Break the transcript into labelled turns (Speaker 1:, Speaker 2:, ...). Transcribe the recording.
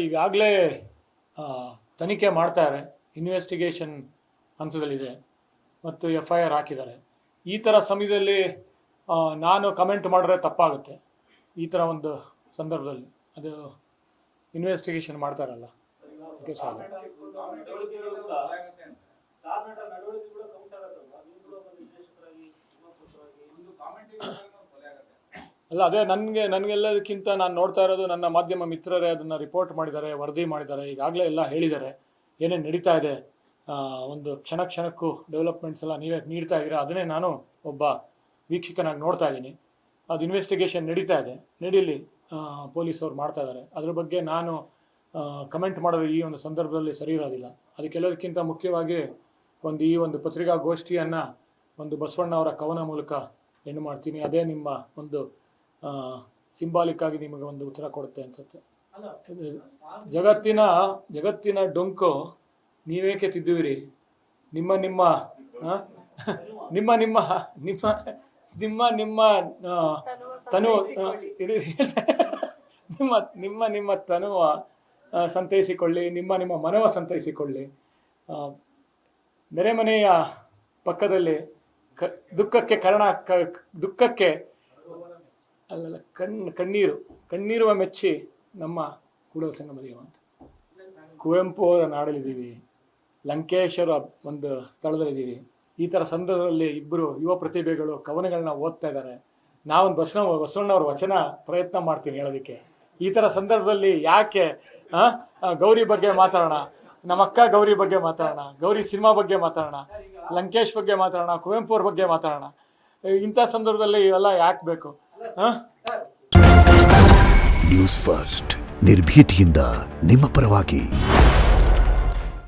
Speaker 1: ಈಗಾಗಲೇ ತನಿಖೆ ಮಾಡ್ತಾರೆ, ಇನ್ವೆಸ್ಟಿಗೇಷನ್ ಹಂತದಲ್ಲಿದೆ ಮತ್ತು FIR ಹಾಕಿದ್ದಾರೆ. ಈ ಥರ ಸಮಯದಲ್ಲಿ ನಾನು ಕಮೆಂಟ್ ಮಾಡಿದ್ರೆ ತಪ್ಪಾಗುತ್ತೆ. ಈ ಥರ ಒಂದು ಸಂದರ್ಭದಲ್ಲಿ ಅದು ಇನ್ವೆಸ್ಟಿಗೇಷನ್ ಮಾಡ್ತಾರಲ್ಲ, ಅದಕ್ಕೆ ಸಾಲ. ಅಲ್ಲ, ಅದೇ ನನಗೆಲ್ಲದಕ್ಕಿಂತ ನಾನು ನೋಡ್ತಾ ಇರೋದು ನನ್ನ ಮಾಧ್ಯಮ ಮಿತ್ರರೇ ಅದನ್ನು ರಿಪೋರ್ಟ್ ಮಾಡಿದ್ದಾರೆ, ವರದಿ ಮಾಡಿದ್ದಾರೆ, ಈಗಾಗಲೇ ಎಲ್ಲ ಹೇಳಿದ್ದಾರೆ ಏನೇನು ನಡೀತಾ ಇದೆ. ಒಂದು ಕ್ಷಣಕ್ಕೂ ಡೆವಲಪ್ಮೆಂಟ್ಸ್ ಎಲ್ಲ ನೀವೇ ನೀಡ್ತಾ ಇದ್ದೀರಾ, ಅದನ್ನೇ ನಾನು ಒಬ್ಬ ವೀಕ್ಷಕನಾಗಿ ನೋಡ್ತಾ ಇದ್ದೀನಿ. ಅದು ಇನ್ವೆಸ್ಟಿಗೇಷನ್ ನಡೀತಾ ಇದೆ, ನಡೀಲಿ, ಪೊಲೀಸವ್ರು ಮಾಡ್ತಾ ಇದ್ದಾರೆ. ಅದ್ರ ಬಗ್ಗೆ ನಾನು ಕಮೆಂಟ್ ಮಾಡೋದು ಈ ಒಂದು ಸಂದರ್ಭದಲ್ಲಿ ಸರಿ ಇರೋದಿಲ್ಲ. ಅದಕ್ಕೆಲ್ಲದಕ್ಕಿಂತ ಮುಖ್ಯವಾಗಿ ಈ ಒಂದು ಪತ್ರಿಕಾಗೋಷ್ಠಿಯನ್ನು ಒಂದು ಬಸವಣ್ಣ ಅವರ ಕವನ ಮೂಲಕ ಏನು ಮಾಡ್ತೀನಿ, ಅದೇ ನಿಮ್ಮ ಒಂದು ಸಿಂಬಾಲಿಕ್ ಆಗಿ ನಿಮಗೆ ಒಂದು ಉತ್ತರ ಕೊಡುತ್ತೆ ಅನ್ಸುತ್ತೆ. ಜಗತ್ತಿನ ಡೊಂಕು ನೀವೇಕೆ ತಿದ್ದುವಿರಿ, ನಿಮ್ಮ ನಿಮ್ಮ ನಿಮ್ಮ ನಿಮ್ಮ ನಿಮ್ಮ ನಿಮ್ಮ ನಿಮ್ಮ ತನು ನಿಮ್ಮ ನಿಮ್ಮ ತನುವ ಸಂತೈಸಿಕೊಳ್ಳಿ, ನಿಮ್ಮ ಮನವ ಸಂತೈಸಿಕೊಳ್ಳಿ. ನೆರೆಮನೆಯ ಪಕ್ಕದಲ್ಲಿ ದುಃಖಕ್ಕೆ ಅಲ್ಲಲ್ಲ ಕಣ್ಣೀರುವ ಮೆಚ್ಚಿ ನಮ್ಮ ಕೂಡಲ ಸಂಗಮ ದೇವ ಅಂತ. ಕುವೆಂಪು ಅವರ ನಾಡಲ್ಲಿದ್ದೀವಿ, ಲಂಕೇಶ್ವರ ಒಂದು ಸ್ಥಳದಲ್ಲಿದ್ದೀವಿ. ಈ ಥರ ಸಂದರ್ಭದಲ್ಲಿ ಇಬ್ಬರು ಯುವ ಪ್ರತಿಭೆಗಳು ಕವನಗಳನ್ನ ಓದ್ತಾ ಇದ್ದಾರೆ. ನಾವೊಂದು ಬಸವಣ್ಣವ್ರ ವಚನ ಪ್ರಯತ್ನ ಮಾಡ್ತೀನಿ ಹೇಳೋದಕ್ಕೆ. ಈ ಥರ ಸಂದರ್ಭದಲ್ಲಿ ಯಾಕೆ ಗೌರಿ ಬಗ್ಗೆ ಮಾತಾಡೋಣ, ನಮ್ಮ ಅಕ್ಕ ಗೌರಿ ಬಗ್ಗೆ ಮಾತಾಡೋಣ, ಗೌರಿ ಸಿನಿಮಾ ಬಗ್ಗೆ ಮಾತಾಡೋಣ, ಲಂಕೇಶ್ ಬಗ್ಗೆ ಮಾತಾಡೋಣ, ಕುವೆಂಪು ಅವ್ರ ಬಗ್ಗೆ ಮಾತಾಡೋಣ. ಇಂಥ ಸಂದರ್ಭದಲ್ಲಿ ಇವೆಲ್ಲ ಯಾಕೆ ಬೇಕು?
Speaker 2: ನ್ಯೂಸ್ ಫಸ್ಟ್ ನಿರ್ಭೀತಿಯಿಂದ ನಿಮ್ಮ ಪರವಾಗಿ.